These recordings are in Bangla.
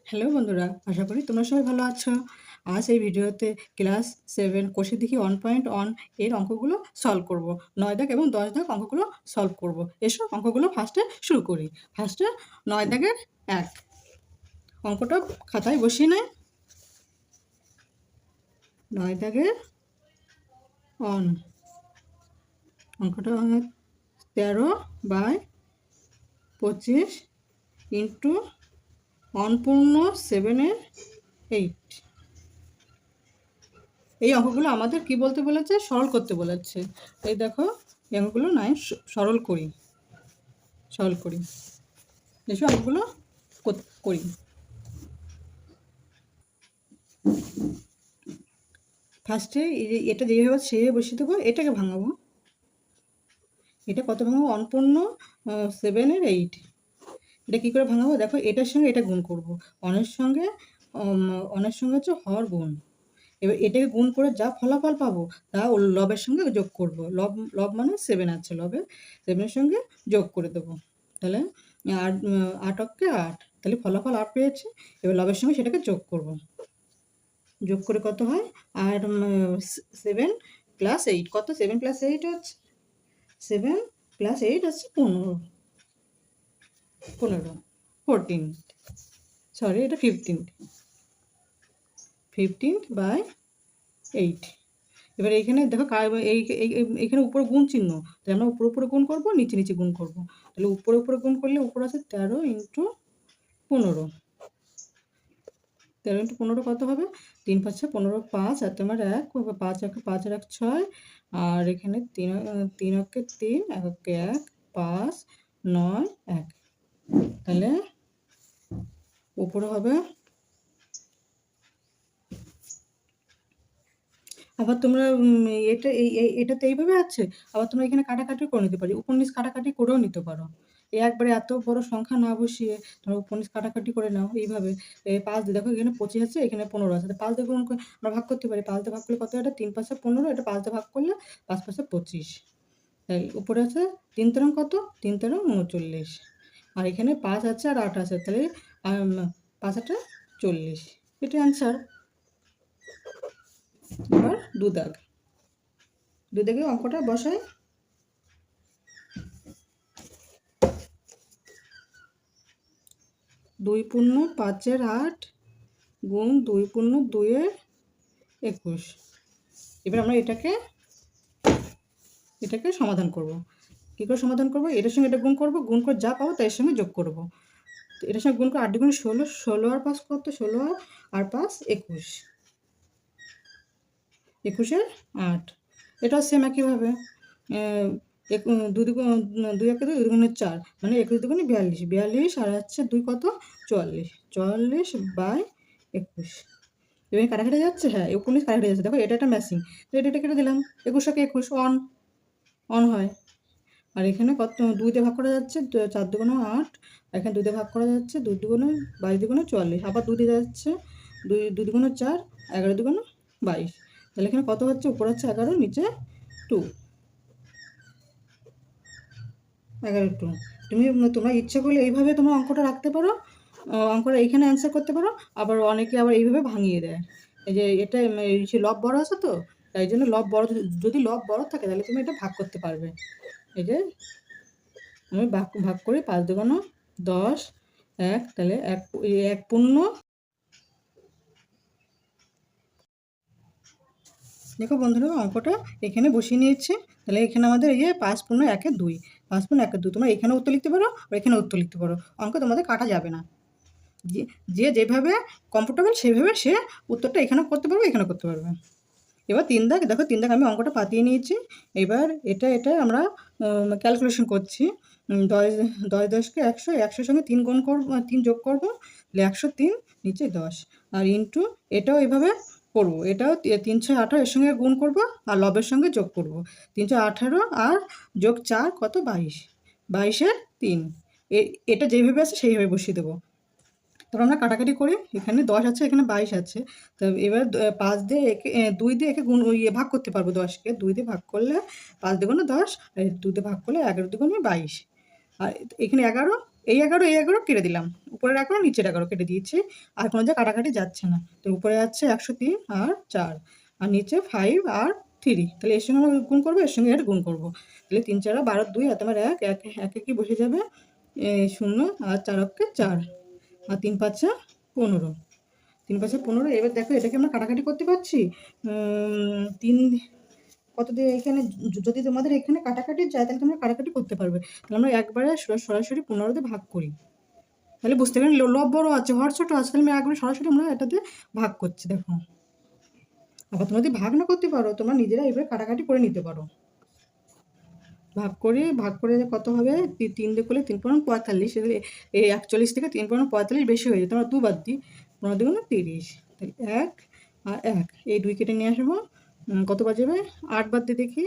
হ্যালো বন্ধুরা, আশা করি তোমরা সবাই ভালো আছো। আজ এই ভিডিওতে ক্লাস 7 কোষে দেখি 1.1 এর অঙ্কগুলো সলভ করব। 9 দাগ এবং 10 দাগ অঙ্কগুলো সলভ করব। এসো অঙ্কগুলো ফার্স্টে শুরু করি। ফার্স্টে 9 দাগের 1 অঙ্কটা খাতায় বসিয়ে নেয়। 9 দাগের অন অঙ্কটা 13/25 ইন্টু 1.7/8। এই অঙ্কগুলো আমাদের কি বলতে বলেছে? সরল করতে বলেছে। এই দেখো এই অঙ্কগুলো নয় সরল করি। এসব অঙ্কগুলো করি। ফার্স্টে এটা যেভাবে সেভাবে বসিয়ে দেবো। এটাকে ভাঙাবো। এটা কত ভাঙাবো? 1.7/8। এটা কী করে ভাঙাবো? দেখো এটার সঙ্গে এটা গুণ করব। অনের সঙ্গে হচ্ছে হর গুণ। এবার এটাকে গুণ করে যা ফলাফল পাবো তা লবের সঙ্গে যোগ করব। লব মানে 7 আছে, লবে 7-এর সঙ্গে যোগ করে দেবো। তাহলে 8 8, তাহলে ফলাফল 8 পেয়েছি। এবার লবের সঙ্গে সেটাকে যোগ করব। যোগ করে কত হয়? আর 7 + 8 কত? 7 + 8 হচ্ছে 7 + 8 হচ্ছে 15। 14, সরি এটা 15/8। এবার এইখানে দেখো এইখানে উপরে গুণ চিহ্ন, তাহলে আমরা উপরে গুণ করবো, নিচে গুণ করবো। তাহলে উপরে গুণ করলে উপরে আছে 13 × 15। 13 × 15 কত হবে? 3 × 5 = 15, 5 আর তোমার 1, 5 আর 1 6, আর এখানে 3 3 অক্ষে 3, 1 অক্ষে 1, 5 9 1। তাহলে উপরে হবে। আবার তোমরা এটাতে এইভাবে আছে। আবার তোমরা এখানে কাটাকাটি করে নিতে পারো, উপর নিচ কাটাকাটি করেও নিতে পারো। একবারে এত বড় সংখ্যা না বসিয়ে তোমরা উপর নিচ কাটাকাটি করে নাও এইভাবে। 5 দিয়ে দেখো এখানে 25 আছে, এখানে 15 আছে। 5 দিয়ে গুণ করে আমরা ভাগ করতে পারি। 5 দিয়ে ভাগ করলে কত? এটা 3 × 5 = 15, এটা 5 দিয়ে ভাগ করলে 5 × 5 = 25। তাই উপরে আছে 3 তেরং কত? 3 তেরং 39। আর এখানে 5 আছে আর 8 আছে, তাহলে 5 8 40। এটা অ্যান্সার। এবার 2 দাগে অঙ্কটা বসাই। 2 × 5/8 গুণ 2 × 2/21। এবার আমরা এটাকে সমাধান করব। কী করে সমাধান করব? এটার সঙ্গে এটা গুণ করব, গুণ করে যা পাবো তার সঙ্গে যোগ করব। তো এটার সঙ্গে গুণ করে 8 × 16, 16 আর 5 কত? 16 আর 5 21, 21 আর 8। এটাও সেম একইভাবে 2 একে 2, 2 দুগুণে 4, মানে 21 দুগুণে 42, 42 আর হচ্ছে 2 কত? 44, 44/21। এবার কাটাকাটি যাচ্ছে। হ্যাঁ, 19 কাটাকাটি যাচ্ছে। দেখো এটা একটা ম্যাচিং, তো এটা কেটে দিলাম। 21 কে 21 অন হয়। আর এখানে কত? 2 দিয়ে ভাগ করা যাচ্ছে, 4 দুগুণে 8, এখানে 2 দিয়ে ভাগ করা যাচ্ছে, 2 দুগুণে 22 দুগুণে 44, আবার 2 দিয়ে যাচ্ছে, 2 দুগুণে 4, 11 দুগুণে 22। তাহলে এখানে কত হচ্ছে? উপরে হচ্ছে 11, নিচে 2, 11 তোমরা ইচ্ছা করলে এইভাবে তোমরা অঙ্কটা রাখতে পারো। অঙ্কটা এইখানে অ্যান্সার করতে পারো। আবার অনেকে আবার এইভাবে ভাঙিয়ে দেয়। এই যে এটা লব বড় আছে তো, তাই জন্য যদি লব বড় থাকে তাহলে তুমি এটা ভাগ করতে পারবে। এই যে আমি ভাগ করি, 5 দুগুণ 10, 1, তাহলে 1 পূর্ণ। দেখো বন্ধুরা অঙ্কটা এখানে বসিয়ে নিয়েছি। তাহলে এখানে আমাদের এই যে 5 পূর্ণ 1 এর 2, 5 পূর্ণ 1 এর 2, তোমরা এখানে উত্তর লিখতে পারো আর এখানে উত্তর লিখতে পারো। অঙ্ক তোমাদের কাটা যাবে না। যে যেভাবে কমফোর্টেবল সেভাবে সে উত্তরটা এখানেও করতে পারবে, এখানেও করতে পারবে। এবার 3 দাগ, দেখো 3 দাগ আমি অঙ্কটা পাতিয়ে নিয়েছি। এবার এটা আমরা ক্যালকুলেশন করছি। 10 10কে 100, 100-র সঙ্গে 3 গুণ করব, 3 যোগ করব, তাহলে 103, নিচে 10, আর ইন্টু এটাও এভাবে করব। এটাও 3 6 18, এর সঙ্গে গুণ করব আর লবের সঙ্গে যোগ করব। 3 6 18 আর যোগ 4 কত? 22, 22-এর 3। এটা যেভাবে আছে সেইভাবে বসিয়ে দেবো। তারপর আমরা কাটাকাটি করি। এখানে 10 আছে, এখানে 22 আছে। তো এবার 5 দিয়ে 2 দিয়ে একে ভাগ করতে পারবো। 10-কে 2 দিয়ে ভাগ করলে 5 দুগুণে 10, আর 2 দিয়ে ভাগ করলে 11 দুগুণে 22, আর এখানে 11, এই 11 কেটে দিলাম, উপরের 11 নিচের 11 কেটে দিয়েছি, আর কোনো যে কাটাকাটি যাচ্ছে না। তো উপরে যাচ্ছে 103 আর 4, আর নিচে 5 আর 3। তাহলে এর সঙ্গে আমরা গুণ করবো, এর সঙ্গে এটা গুণ করবো। তাহলে 3 4 12 2 আর তোমার 1 1 1 কি বসে যাবে 0, আর 4 অক্ষে 4, আর 3 5 15, 3 5 15। এবার দেখো এটাকে আমরা কাটাকাটি করতে পারছি। 3 কত দিয়ে এখানে যদি তোমাদের এখানে কাটাকাটি যায় তাহলে তোমরা কাটাকাটি করতে পারবে। তাহলে আমরা একবারে সরাসরি 15 দিয়ে ভাগ করি, তাহলে বুঝতে পারেন লব বড় আছে হর ছোট আছে, তাহলে আমি একবারে সরাসরি আমরা এটাতে ভাগ করছি। দেখো আবার তোমরা যদি ভাগ না করতে পারো তোমরা নিজেরা এইভাবে কাটাকাটি করে নিতে পারো। ভাগ করে কত হবে, 3 দিয়ে করলে 3 পনেরো 45, এই 41 থেকে 3 পনেরো 45 বেশি হয়ে যায়, তোমরা 2 বাদ দিই, 15 দুগুণে 30, তাহলে 1 আর 1 এই 2 কেটে নিয়ে আসবো। কত বাজবে 8 বাদ দিয়ে দেখি,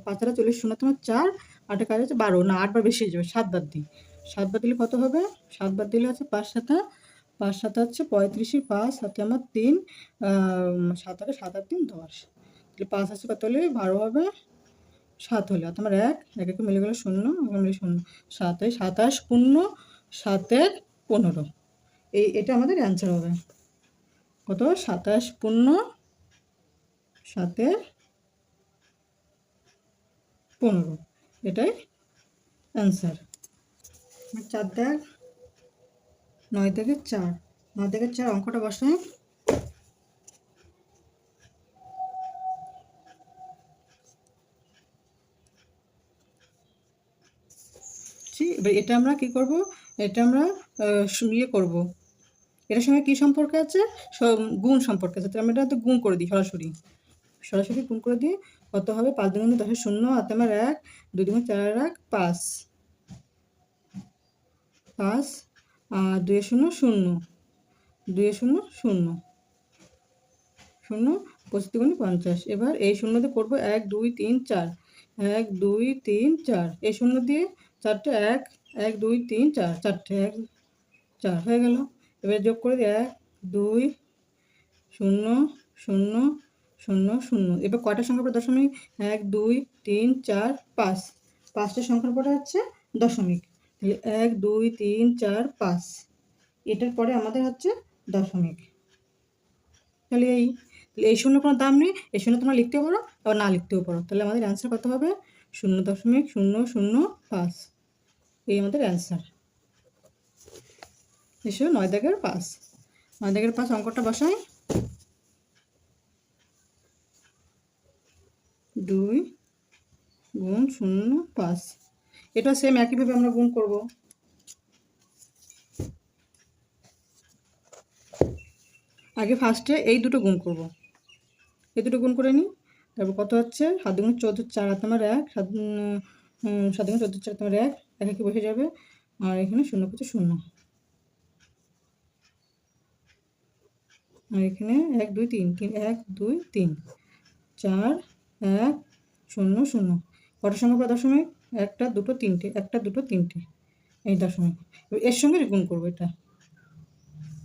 5 আর 40 শূন্য তোমার 4, 8 কাজ আছে 12, না 8 বার বেশি হয়ে যাবে, 7 বাদ দিই, 7 বাদ দিলে কত হবে, 7 বাদ দিলে আছে 5 7 হচ্ছে 35, 5 সাথে আমার 3, 7 আগে 7 আর 3 10, তাহলে 5 আছে কত হলে 12 হবে, 7 হলে আর তোমার 1 1 মিলে গেলো 0, মিলে 0, 7 27 পূর্ণ 7 15, এটা আমাদের অ্যান্সার হবে কত 27 পূর্ণ 7 15, এটাই অ্যান্সার। 4 দেখ 9 থেকে 4, 9 থেকে 4 অঙ্কটা বসাই। এবার এটা আমরা কি করব, এটা আমরা ইয়ে করব, এটার সঙ্গে কি সম্পর্ক আছে, গুণ সম্পর্ক আছে, তাহলে আমরা এটা গুণ করে দিই, সরাসরি গুণ করে দিই। কত হবে 5 দুগুণে 10 0, হাতে আমার 1, 2 দুগুণে 4 1 5, 5 আর 2 0 0, 2 0 0 0, 25 দুগুণে 50। এবার এই 0 দিয়ে করবো 1 2 3 4, 1 2 3 4, এই 0 দিয়ে 4টে 1 1 2 3 4, 4টে 1 4 হয়ে গেল। এবার যোগ করে দিই 1 2 0 0 0 0। এবার কয়টা সংখ্যার পর দশমিক, 1 2 3 4 5, 5টা সংখ্যার পরে হচ্ছে দশমিক, তাহলে 1 2 3 4 5, এটার পরে আমাদের হচ্ছে দশমিক। তাহলে এই শূন্য কোনো দাম নেই, এই শূন্য তোমরা লিখতেও পারো আবার না লিখতেও পারো, তাহলে আমাদের অ্যান্সার কত হবে 0.005, এই আমাদের অ্যান্সার। এসো 9 দাগের 5, 9 দাগের 5 অঙ্কটা বসাই। 2 গুণ 0 5, এটা সেম একইভাবে আমরা গুণ করব। আগে ফার্স্টে এই দুটো গুণ করব, এই দুটো গুণ করে নিই। তারপর কত হচ্ছে 7 দুগুণ 14 4 আর তোমার 1, 7 দুগুণ 14 4 তোমার 1 1 কি বসে যাবে, আর এখানে 0 করছে 0, আর এখানে 1 2 3 3 1 2 3 4 1 0 0, কটার সংখ্যা পর দশমিক, একটা দুটো তিনটে, একটা দুটো তিনটে, এই দশমিক। এর সঙ্গে গুণ করবো, এটা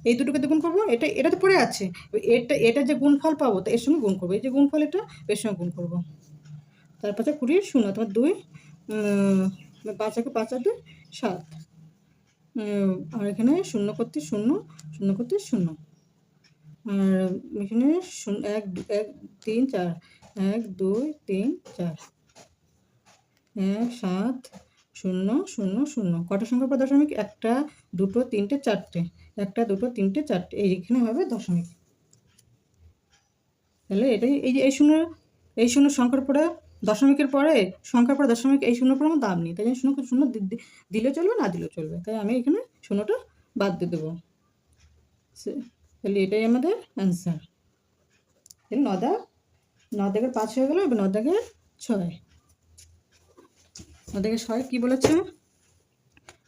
এই দুটোকে গুণ করবো, এটা তো পড়ে আছে, এটা যে গুণফল পাবো তো এর সঙ্গে গুণ করবো, এই যে গুণফল এটা এর সঙ্গে গুণ করবো। তার 5 20 0, তোমার 2 5 1 5 আর 2 7, আর এখানে 0 করতে 0 0 করতে 0, আর এখানে 1 1 3 4, 1 2 3 4, 1 7 0 0 0, কটা সংখ্যা পর দশমিক, একটা দুটো তিনটে চারটে, একটা দুটো তিনটে চারটে, এইখানে হবে দশমিক। তাহলে এটাই এই যে এই শূন্য সংখ্যার পরে দশমিকের পরে সংখ্যার পরে দশমিক, এই শূন্য পরে আমার দাম নেই, তাই জন্য শূন্য দিলে চলবে না দিলেও চলবে, তাই আমি এখানে শূন্যটা বাদ দিয়ে দেবো। তাহলে এটাই আমাদের অ্যান্সার। তাহলে 9 দাগের 5 হয়ে গেল। এবার 9 দাগের 6, 9 দাগের 6 কী বলেছে,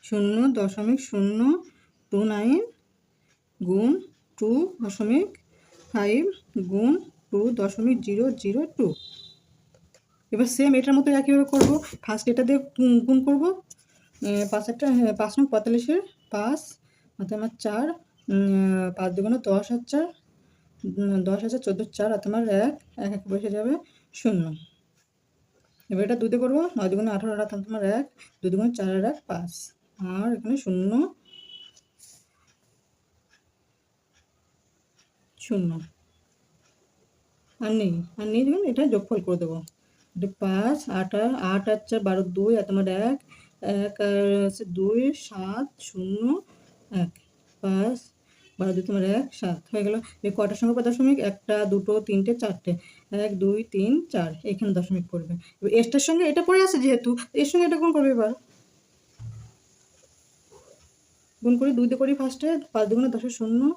0.029 গুণ 2.5 গুণ 2.002। এবার সেম এটার মতো একইভাবে করবো, ফার্স্ট এটা দিয়ে গুণ করবো, 5 একটা 5 নং 45-এর 5 হাতে আমার 4, 5 দুগুণে 10 আর 4, 10 আছে 14 4 আর তোমার 1 1 বসে যাবে 0। এবার এটা 2 দিয়ে করবো, 9 দুগুণে 18 আর তোমার 1, 2 দুগুণে 4 আর 1 5, আর এখানে 0 0 আর নেই দেখুন, এটা যোগফল করে দেবো। এটা 5 8 8 আর 4 12 2 আর তোমার 1 1 আর হচ্ছে 2 7 0 1 5 12 2 তোমার 1 7 হয়ে গেল। এই কটার সঙ্গে দশমিক? 1টা 2টো 3টে 4টে 1 2 3 4 এখানে দশমিক পড়বে। এবার এটার সঙ্গে এটা পড়ে আছে যেহেতু, এর সঙ্গে এটা গুণ করবে। এবার গুণ করি, 2 দিয়ে করি ফার্স্টে, 5 দুগুণে 10 0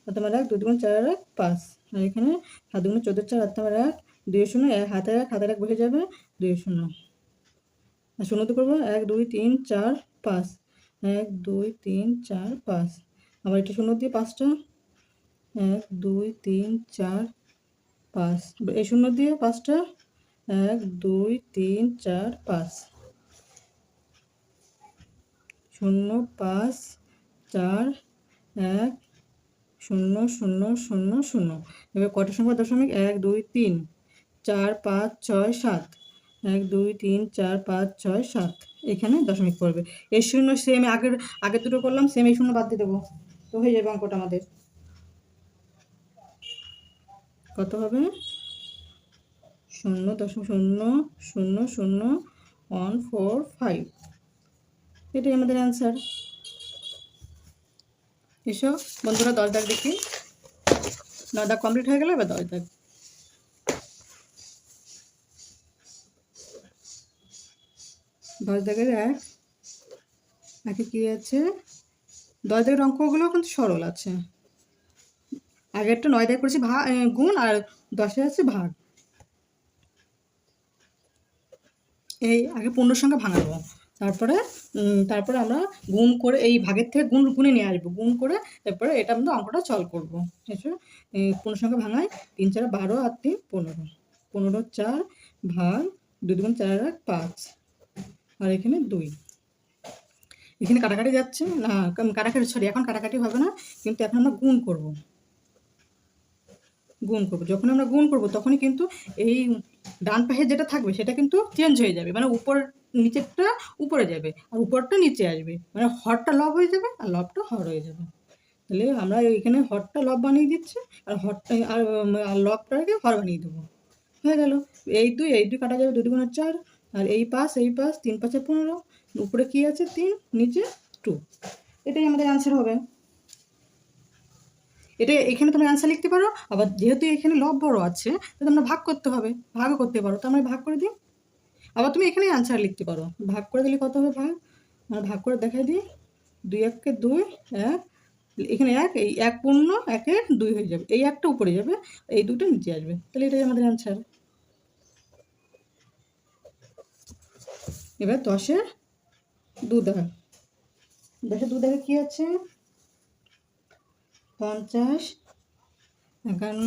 আর তোমার 1 2 দুগুণে 4 1 5 আর এখানে 7 দুগুণে 14 4 আর তোমার 1 2 0 হাতের 1 বসে যাবে 2 0 আর 0 তো করবো 1 2 3 4 5 1 2 3 4 5 আবার এটা 0 দিয়ে 5টা 1 2 3 4 5 এই 0 দিয়ে 5টা 1 2 3 4 5 0 5 4 1 0 0 0 0। এবার কটার সংখ্যা দশমিক? 1 2 3 4 5 6 7 1 2 3 4 5 6 7 এখানে দশমিক পড়বে। এই 0 সেম আগের দুটো করলাম সেম, এই 0 বাদ দিয়ে দেবো তো হয়ে যাবে অঙ্কটা আমাদের। কত হবে? 0.0000145 এটাই আমাদের অ্যান্সার। এসো বন্ধুরা 10 দাগ দেখি। 9 দাগ কমপ্লিট হয়ে গেল, এবার 10 দাগ। 10 দাগের একে কী আছে? 10 দাগের অঙ্কগুলো কিন্তু সরল আছে। আগেরটা 9 দাগ করেছি গুণ, আর 10-এ আছে ভাগ। এই আগে পূর্ণ সংখ্যা ভাঙা দেবো, তারপরে আমরা গুণ করে এই ভাগের থেকে গুণে নিয়ে আসবো, গুণ করে তারপরে এটা আমরা অঙ্কটা সলভ করবো। এসো পূর্ণ সংখ্যা ভাঙায় 3 4 12 আর 3 15 15 4 ভাগ 2 2 4 1 5 আর এখানে 2। এখানে কাটাকাটি যাচ্ছে না, এখন কাটাকাটি হবে না, কিন্তু এখন আমরা গুণ করব। যখন আমরা গুণ করব তখনই কিন্তু এই ডান পাশে যেটা থাকবে সেটা কিন্তু চেঞ্জ হয়ে যাবে, মানে নিচেরটা উপরে যাবে আর উপরটা নিচে আসবে, মানে হরটা লব হয়ে যাবে আর লবটা হর হয়ে যাবে। তাহলে আমরা এখানে হরটা লব বানিয়ে দিচ্ছি আর লবটাকে হর বানিয়ে দেবো। হয়ে গেল। এই দুই কাটা যাবে, 2 2 4 আর এই 5 3 5 15 উপরে কি আছে 3 নিচে 2। এটাই আমাদের অ্যান্সার হবে। এটা এখানে তোমরা অ্যান্সার লিখতে পারো, আবার যেহেতু এখানে লব বড় আছে তো তোমরা ভাগ করতে হবে, ভাগও করতে পারো, তো আমরা ভাগ করে দিই। আবার তুমি এখানে অ্যান্সার লিখতে পারো, ভাগ করে দিলে কত হবে ভাগ, আমরা ভাগ করে দেখাই দিই। 2 1 কে 2 1, এখানে 1, এই 1 পূর্ণ 1-এর 2 হয়ে যাবে, এই 1টা উপরে যাবে, এই 2টা নিচে আসবে, তাহলে এটাই আমাদের অ্যান্সার। এবার 10-এর 2 দাগ। 10-এর 2 দাগে কী আছে? 50 51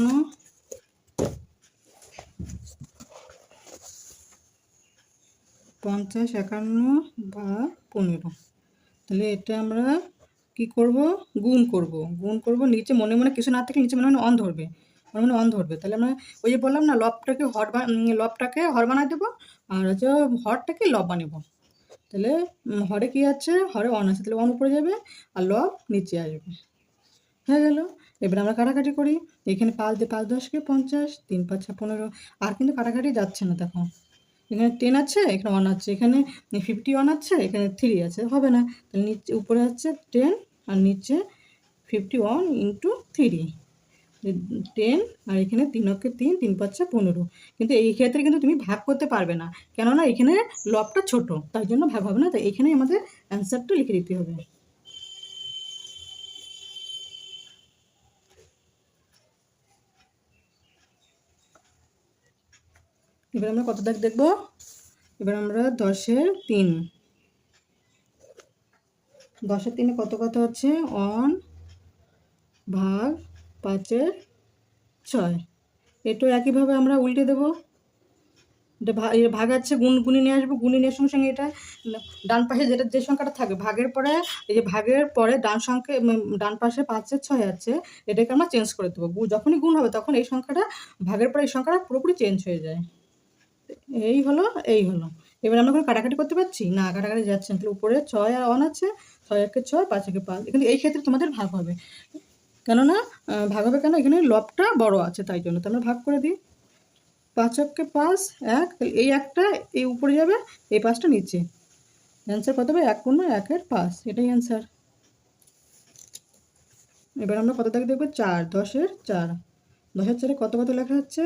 50 51 বা 15। তাহলে এটা আমরা কি করব? গুণ করব। নিচে মনে মনে কিছু না থাকলে নিচে মনে মনে অন ধরবে, তাহলে আমরা ওই যে বললাম না, লবটাকে হর বানায় দেবো আর হচ্ছে হরটাকে লব বানাবো। তাহলে হরে কি আছে? হরে অন আছে, তাহলে অন উপরে যাবে আর লব নিচে আসবে। হয়ে গেল। এবার আমরা কাটাকাটি করি। এখানে 5 দিয়ে 5 10 কে 50, 3 5 15 আর কিন্তু কাটাকাটি যাচ্ছে না। দেখো এখানে 10 আছে, এখানে 1 আছে, এখানে 51 আছে, এখানে 3 আছে, হবে না। তাহলে নিচে উপরে আছে 10 আর নিচে 51 × 3 10 আর এখানে 3 অক্ষে 3 3 5 15। কিন্তু এই ক্ষেত্রে কিন্তু তুমি ভাগ করতে পারবে না, কেননা এখানে লবটা ছোট, তাই জন্য ভাগ হবে না। তাই এখানেই আমাদের অ্যান্সারটা লিখে দিতে হবে। এবার আমরা কত দাগ দেখব? এবার আমরা 10-এর 3। 10-এর 3-এ কত আছে? 1 ভাগ 5-এর 6। এটাও একইভাবে আমরা উল্টে দেবো। এটা ভাগ আছে, গুণে নিয়ে আসবো, গুণে নেওয়ার সঙ্গে সঙ্গে এটা ডান পাশে যে সংখ্যাটা থাকবে ভাগের পরে, এই যে ভাগের পরে ডান পাশে 5-এর 6 আছে, এটাকে আমরা চেঞ্জ করে দেবো। যখনই গুণ হবে তখন এই সংখ্যাটা ভাগের পরে এই সংখ্যাটা পুরোপুরি চেঞ্জ হয়ে যায়। এই হলো। এবার আমরা কোনো কাটাকাটি করতে পারছি না, কাটাকাটি যাচ্ছে না। তাহলে উপরে 6 আর 1 আছে, 6 একে 6, 5 একে 5। কিন্তু এই ক্ষেত্রে তোমাদের ভাগ হবে, কেননা ভাগ হবে কেন, এখানে লবটা বড় আছে তাই জন্য। তো আমরা ভাগ করে দিই। 5 একে 5, 1, তাহলে এই একটা এই উপরে যাবে, এই 5টা নিচে। অ্যান্সার কত হবে? 1 পূর্ণ 1-এর 5, এটাই অ্যান্সার। এবার আমরা কত দাগ দেখবো? 4, 10-এর 4। 10-এর 4-এ কত কত লেখা হচ্ছে?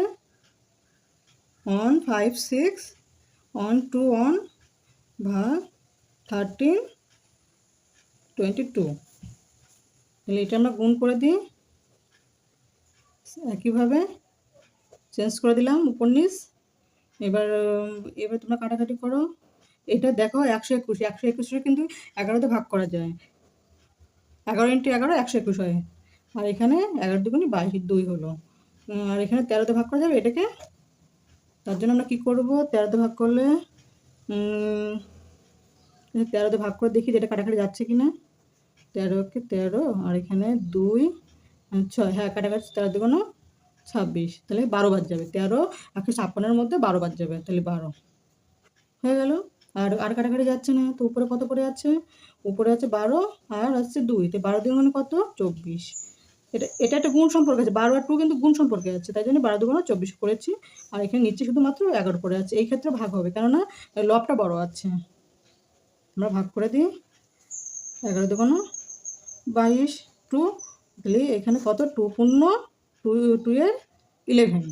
1, 5, 6, 1, 2, 1 ভাগ 13, 22। তাহলে এটা আমরা গুণ করে দিই, একইভাবে চেঞ্জ করে দিলাম উপর নিচ। এবার এবার তোমরা কাটাকাটি করো। এটা দেখো 121, 121 কিন্তু 11তে ভাগ করা যায়। 11 × 11 121 হয়। আর এখানে 11 দুগুণে 22, 2 হলো। আর এখানে 13তে ভাগ করা যাবে এটাকে। তার জন্য আমরা কী করব? 13তে ভাগ করলে 13তে ভাগ করে দেখি যেটা কাটাকাটি যাচ্ছে কি না। 13 কে 13, আর এখানে 2, 6, হ্যাঁ কাটাকাটি। 13 দুগুণ 26, তাহলে 12 বাদ যাবে। 13 156-এর মধ্যে 12 বাদ যাবে, তাহলে 12 হয়ে গেল। আর কাটাকাটি যাচ্ছে না, তো উপরে কত পড়ে আছে? উপরে আছে 12 আর আছে 2, তো 12 দুগুণ কত? 24। এটা একটা গুণ সম্পর্ক আছে, 12 আর 2 কিন্তু গুণ সম্পর্কে আছে, তাই জন্য 12 দুগুণ 24 করেছি। আর এখানে নিচে শুধুমাত্র 11 পড়ে আছে। এই ক্ষেত্রে ভাগ হবে, কেননা লবটা বড় আছে। আমরা ভাগ করে দিই। 11 দুগুণ 22, 2, তাহলে এখানে কত? 2 পূর্ণ 2 এর 11,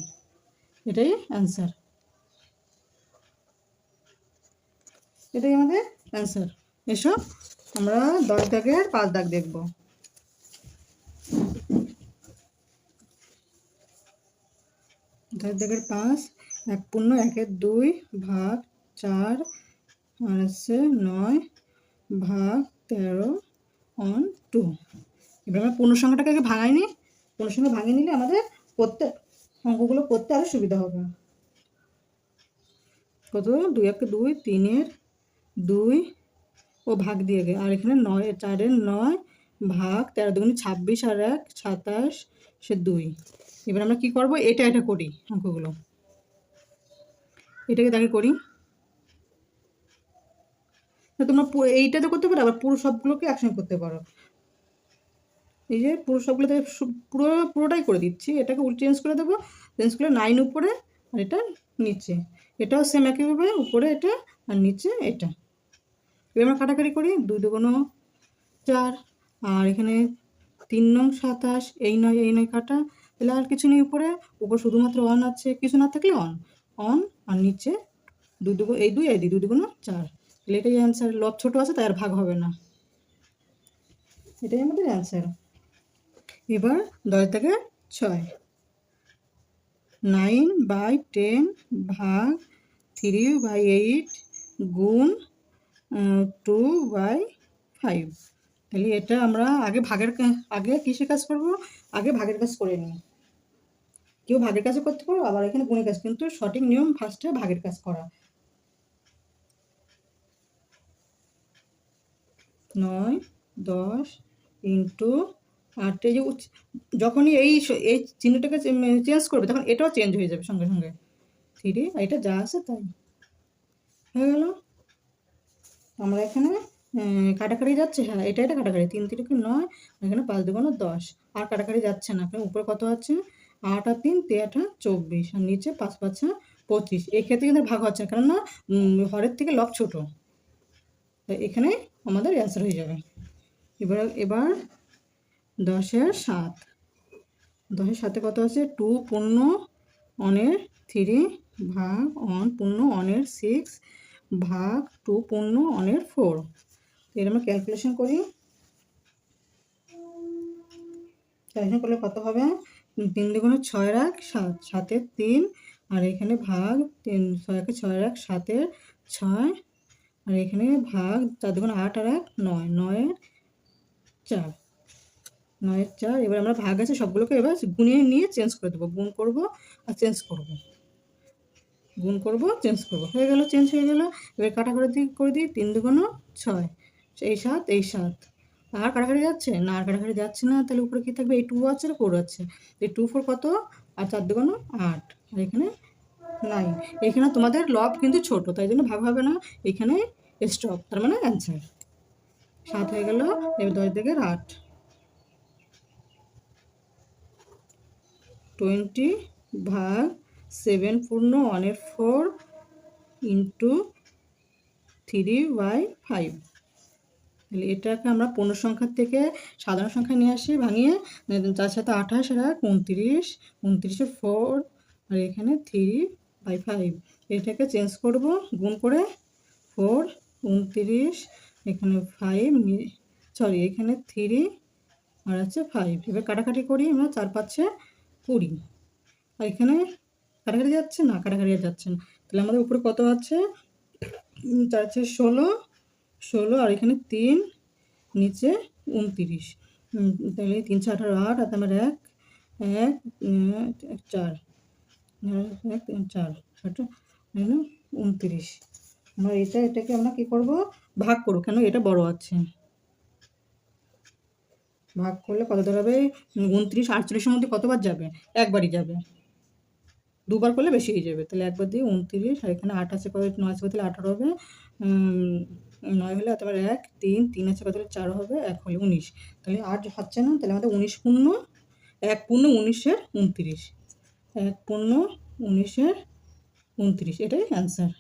এটাই অ্যান্সার। এটাই আমাদের অ্যান্সার। এসো আমরা 10 দাগের 5 দাগ দেখব। 10 দাগের 5, 1 পূর্ণ 1-এর 2 ভাগ 4, আর আছে 9 ভাগ 13 অন 2। এবার আমরা পূর্ণ সংখ্যাটাকে আগে ভাঙাই নিই। পূর্ণ সংখ্যা ভাঙিয়ে নিলে আমাদের প্রত্যেক অঙ্কগুলো করতে আরও সুবিধা হবে। কত? 2 1 2, 3-এর 2 ও ভাগ দিয়ে গে, আর এখানে 9 4-এর 9 ভাগ 13 দুগুণে 26, আর 1 27, সে 2। এবার আমরা কি করব? এটা করি অঙ্কগুলো, এটাকে দাগে করি। তোমরা এইটাতে করতে পারো, আবার পুরো সবগুলোকে একসঙ্গে করতে পারো। এই যে পুরো সবগুলোতে পুরোটাই করে দিচ্ছি। এটাকে চেঞ্জ করে দেবো, চেঞ্জ করে 9 উপরে আর এটা নিচে। এটাও সেম একইভাবে, উপরে এটা আর নিচে এটা। এবার আমরা কাটাকাটি করি। 2 দুগুণ 4, আর এখানে 3 নং 27, এই 9 কাটা। তাহলে আর কিছু নেই উপরে, শুধুমাত্র 1 আছে, কিছু না থাকলে 1 আর নিচে 2 দুগুণ এই 2 এই 2 দুগুণ 4। তাহলে এটাই অ্যান্সার। লব ছোটো আছে তাই আর ভাগ হবে না, এটাই আমাদের অ্যান্সার। এবার 10 থেকে 6, 9/10 ভাগ 3/8 গুণ 2/5। তাহলে এটা আমরা আগে কিসের কাজ করব? আগে ভাগের কাজ করে নিই। কেউ ভাগের কাজও করতে পারো, আবার এখানে গুণের কাজ, কিন্তু সঠিক নিয়ম ফার্স্টে ভাগের কাজ করা। 9, 10 ইন্টু 8। এই যে যখনই এই চিহ্নটাকে চেঞ্জ করবে তখন এটাও চেঞ্জ হয়ে যাবে সঙ্গে সঙ্গে। 3, এটা যা আছে তাই হয়ে গেল। আমরা এখানে কাটাকাটি যাচ্ছে, হ্যাঁ এটা কাটাকাটি। 3 3 9, এখানে 5 2 10, আর কাটাকাটি যাচ্ছে না। এখানে উপরে কত আছে? 8 আর 3 13 24, আর নিচে 5 5 25। এই ক্ষেত্রে কিন্তু ভাগ হচ্ছে না, কেননা হরের থেকে লব ছোট, তাই এখানে আমাদের অ্যান্সার হয়ে যাবে। এবার 10-এর 7। 10-এর 7-এ কত আছে? 2 পূর্ণ 1-এর 3 ভাগ 1 পূর্ণ 1-এর 6 ভাগ 2 পূর্ণ 1-এর 4। এর আমরা ক্যালকুলেশন করি। ক্যালকুলেশন করলে কত হবে? 3 দুগুণে 6 আর 1 7, 7-এর 3, আর এখানে ভাগ 3 6 কে 6 আর 1 7-এর 6, আর এখানে ভাগ 4 দুগুণে 8 আর 1 9, 9-এর 4, 9-এর 4। এবার আমরা ভাগ আছে সবগুলোকে এবার গুণিয়ে নিয়ে চেঞ্জ করে দেবো। গুণ করব আর চেঞ্জ করব, গুণ করব চেঞ্জ করব, হয়ে গেল, চেঞ্জ হয়ে গেল। এবার কাটাকাটি করে দিই। 3 দুগুণ 6, এই 7 এই 7, আর কাটাকাটি যাচ্ছে না, আর কাটাকাটি যাচ্ছে না। তাহলে উপরে কী থাকবে? এই 2 আছে আর 4 আছে। এই 2 4 কত? আর 4 দুগুণ 8, আর এখানে 9। এখানে তোমাদের লব কিন্তু ছোট, তাই জন্য ভাগ হবে না, এখানে স্টপ, তার মানে অ্যান্সার 7 হয়ে গেল। এবার 10 থেকে 8, 20 ভাগ 7 পূর্ণ 1/4 ইন্টু 3/5। তাহলে এটাকে আমরা পূর্ণ সংখ্যার থেকে সাধারণ সংখ্যা নিয়ে আসি ভাঙিয়ে, তার সাথে 28 আর 29, 29-এ 4 আর এখানে 3/5। এটাকে চেঞ্জ করব গুণ করে, 4 29 এখানে 5 সরি এখানে 3 আর আছে 5। এবার কাটাকাটি করি আমরা, 4 5-এ 20, আর এখানে কাটাকাটি যাচ্ছে না, কাটাকাটি যাচ্ছে না, তাহলে আমাদের উপরে কত আছে, 4 আছে 16 আর এখানে 3, নিচে 29। তাহলে 3 4 18 8, আর আমার 1 1 4 1 4 29। আমরা এটাকে আমরা কী করব, ভাগ করব, কেন এটা বড় আছে, ভাগ করলে কত দাঁড়াবে, 29 48-এর মধ্যে কতবার যাবে, একবারই যাবে, দুবার করলে বেশি হয়ে যাবে, তাহলে একবার দিয়ে 29, আর এখানে 8 আছে কত, 9 আছে কত, 18 হবে, 9 হলে তোমার 1 3 3 আছে কত, 4 হবে, 1 হলে 19। তাহলে 8 হচ্ছে না, তাহলে আমাদের 19 পূর্ণ 1 পূর্ণ 19-এর 29, 1 পূর্ণ 19-এর 29, এটাই অ্যান্সার।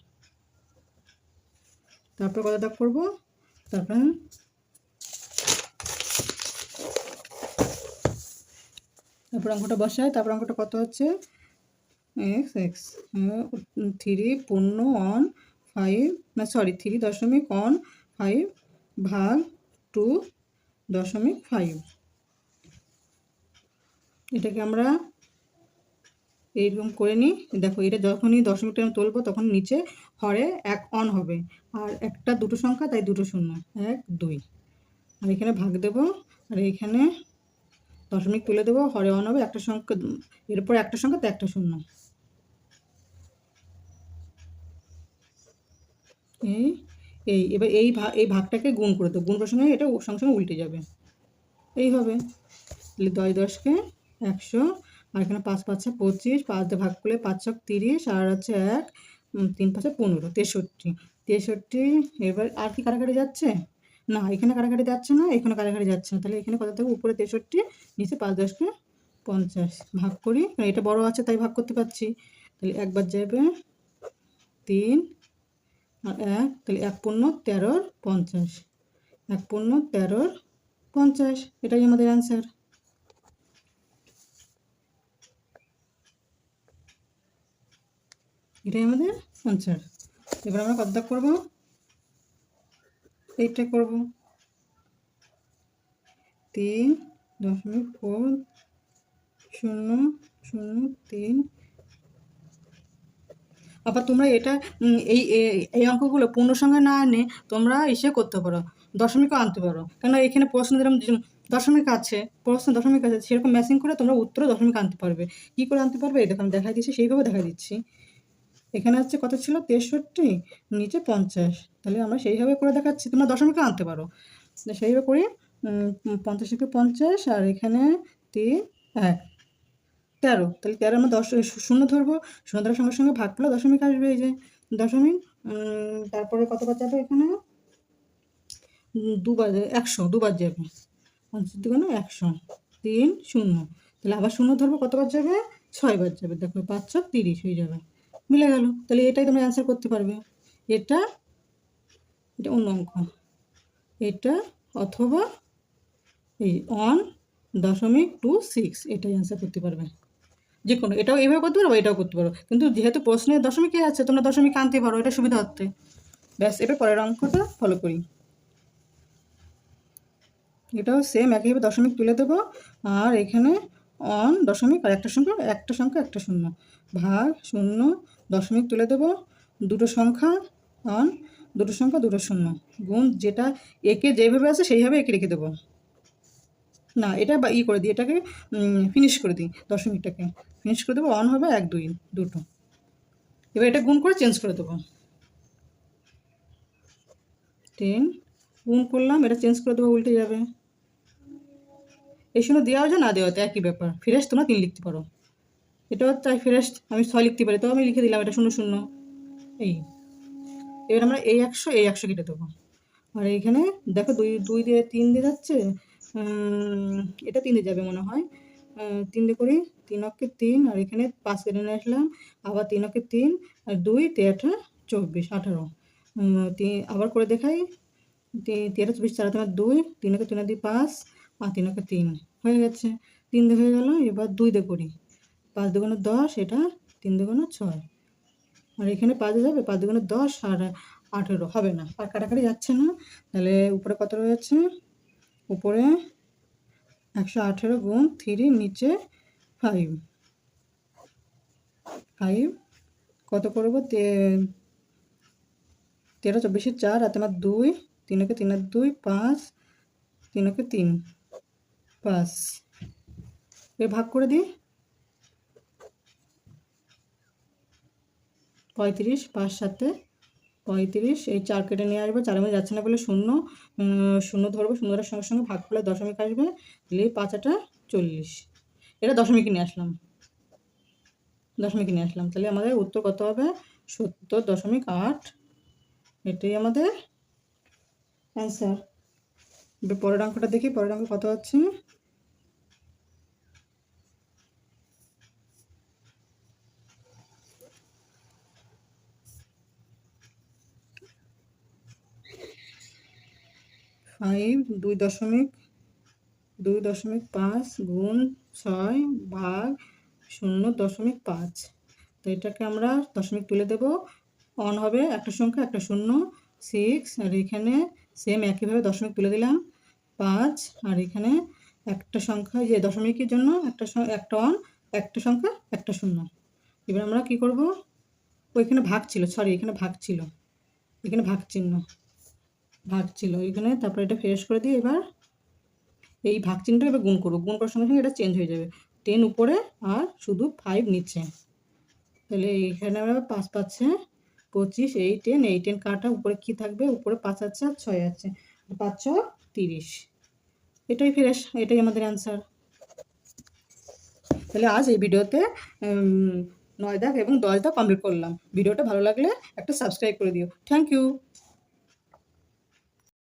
তারপর কত দাগ করবো, তারপর অঙ্কটা বসায়, তারপর অঙ্কটা কত হচ্ছে, এক্স 3 পূর্ণ 5 না সরি 3.15 ভাগ 2.5। এটাকে আমরা এইরকম করে নিই। দেখো এটা যখনই দশমিকটা আমি তুলবো তখন নিচে হরে 1 অন হবে, আর একটা দুটো সংখ্যা তাই দুটো শূন্য, 1 2, আর এখানে ভাগ দেব, আর এখানে দশমিক তুলে দেবো, হরে অন হবে, একটা সংখ্যা এরপর একটা সংখ্যা তো একটা শূন্য। এবার এই ভাগটাকে গুণ করে দেবো, গুণ করার সঙ্গে এটা সঙ্গে সঙ্গে উল্টে যাবে, এইভাবে। তাহলে 10 10-কে 100, আর এখানে 5 5 25, 5 দিয়ে ভাগ করলে 5 30, আর আছে 1 3 5 15 63। এবার আর কি কাটাকাটি যাচ্ছে না, এখানে কাটাকাটি যাচ্ছে না, এখানে কাটাকাটি যাচ্ছে না, তাহলে এখানে কত থাকবে, উপরে 63, নিচে 5 10-কে 50। ভাগ করি, কারণ এটা বড় আছে তাই ভাগ করতে পারছি, তাহলে একবার যাবে 3 আর 1, তাহলে 1 পূর্ণ 13 50, 1 পূর্ণ 13 50, এটাই আমাদের অ্যান্সার। এটাই আমাদের অ্যান্সার। এবার আমরা কত দাগ করবো, এইটা করব, 3.4003। আবার তোমরা এটা এই অঙ্কগুলো পূর্ণ সংখ্যা না এনে তোমরা এসে করতে পারো, দশমিকও আনতে পারো, কেন এখানে প্রশ্ন যেরকম দশমিক আছে, দশমিক আছে, সেরকম ম্যাচিং করে তোমরা উত্তরে দশমিক আনতে পারবে। কী করে আনতে পারবে, এই দেখো আমি দেখাই দিচ্ছি, সেইভাবে দেখা দিচ্ছি। এখানে হচ্ছে কত ছিল, 63, নিচে 50, তাহলে আমরা সেইভাবে করে দেখাচ্ছি, তোমরা দশমিকও আনতে পারো, সেইভাবে করি। 50 থেকে 50, আর এখানে 3 1 13, তাহলে 13 আমরা 10 শূন্য ধরবো, শূন্য ধরার সঙ্গে সঙ্গে ভাগ করলে দশমিক আসবে, এই যে দশমিক। তারপরে কতবার যাবে, এখানে দুবার, 100 দুবার যাবে, 50 দুগুণে 100, 3 0, তাহলে আবার শূন্য ধরবো, কতবার যাবে, 6 বার যাবে, দেখো 5 30 হয়ে যাবে, মিলে গেল। তাহলে এটাই তোমরা অ্যান্সার করতে পারবে, এটা অন্য অঙ্ক, এটা অথবা এই 1.26, এটাই অ্যান্সার করতে পারবে, যে কোনো, এটাও এইভাবে করতে পারো, এটাও করতে পারো, কিন্তু যেহেতু প্রশ্নে দশমিকে আছে তোমরা দশমিক আনতে পারো, এটা সুবিধা হচ্ছে। ব্যাস, এবার পরের অঙ্কটা ফলো করি। এটাও সেম একইভাবে দশমিক তুলে দেবো, আর এখানে অন দশমিক আর একটা সংখ্যা একটা শূন্য, ভাগ শূন্য, দশমিক তুলে দেবো, দুটো সংখ্যা অন, দুটো সংখ্যা দুটো শূন্য, গুণ, যেটা একে যেভাবে আছে সেইভাবে একে রেখে দেবো, না এটা বা করে দিই, এটাকে ফিনিশ করে দিই, দশমিকটাকে ফিনিশ করে দেবো, অন হবে 1 2 দুটো। এবার এটা গুণ করে চেঞ্জ করে দেবো, 10 গুণ করলাম, এটা চেঞ্জ করে দেবো, উল্টে যাবে, এই শূন্য দেওয়া হয়েছে না দেওয়া হতে একই ব্যাপার, ফিরে তোমরা 3 লিখতে পারো, এটাও তাই ফ্রেশ, আমি 6 লিখতে পারি, তো আমি লিখে দিলাম এটা 0 0। এই এবার আমরা এই 100 কেটে দেবো। আর এইখানে দেখো 2 দিয়ে 3 দিয়ে যাচ্ছে, এটা 3 দিয়ে যাবে মনে হয়। 3 দিয়ে করি, 3 অক্ষে 3, আর এখানে 5 কেটে নিয়ে আসলাম, আবার 3 অক্ষে 3 আর 2 3 24 18। আবার করে দেখাই, 13 24 4 তোমার 2, 3 অক্ষে 3 দিয়ে 5 আর 3 অক্ষে 3 হয়ে গেছে। 3 দিয়ে হয়ে গেল, এবার 2 দিয়ে করি, 5 দুগুণে 10, এটা 3 দুগুণে 6, আর এখানে 5 যাবে, 5 দুগুণে 10 আর 18 হবে না, আর কাটাকাটি যাচ্ছে না। তাহলে উপরে কত রয়েছে, উপরে 118 গুণ 3, নিচে 5 কত করবো, 13 24 4 আর তোমার 2, 3 একে 3 আর 2 5, 3 একে 3 5, এ ভাগ করে দিই, 35, 5 7 35, এই 4 কেটে নিয়ে আসবো, 4 মধ্যে যাচ্ছে না বলে 0, 0 ধরবো, 0 ধরার সঙ্গে সঙ্গে ভাগ করলে দশমিক আসবে, তাহলে 5 8 40, এটা দশমিক নিয়ে আসলাম, তাহলে আমাদের উত্তর কত হবে, 70.8। এটাই আমাদের অ্যান্সার। এবার পরের অঙ্কটা দেখি, পরের অঙ্ক কত হচ্ছে। ফাইভ 2.5 গুণ 6 ভাগ 0.5, তো এটাকে আমরা দশমিক তুলে দেব, অন হবে একটা সংখ্যা একটা শূন্য 6, আর এখানে সেম একইভাবে দশমিক তুলে দিলাম 5, আর এখানে একটা সংখ্যা, যে দশমিকের জন্য একটা অন, একটা সংখ্যা একটা শূন্য। এবার আমরা কি করব, ওইখানে ভাগ ছিল, সরি এখানে ভাগ ছিল, এখানে ভাগ ছিল এখানে, তারপরে এটা ফ্রেশ করে দিই। এবার এই ভাগ চিহ্নটা এবার গুণ করবো, গুণ করার সঙ্গে সঙ্গে এটা চেঞ্জ হয়ে যাবে, 10 উপরে আর শুধু 5 নিচে। তাহলে এইখানে আমরা 5 পাচ্ছে 25, এই 10 কাটা, উপরে কি থাকবে, উপরে 5 আছে আর 6 আছে, 5 6 30, এটাই ফ্রেশ, এটাই আমাদের অ্যান্সার। তাহলে আজ এই ভিডিওতে 9 দাগ এবং 10 দাগ কমপ্লিট করলাম। ভিডিওটা ভালো লাগলে একটা সাবস্ক্রাইব করে দিও। Thank you.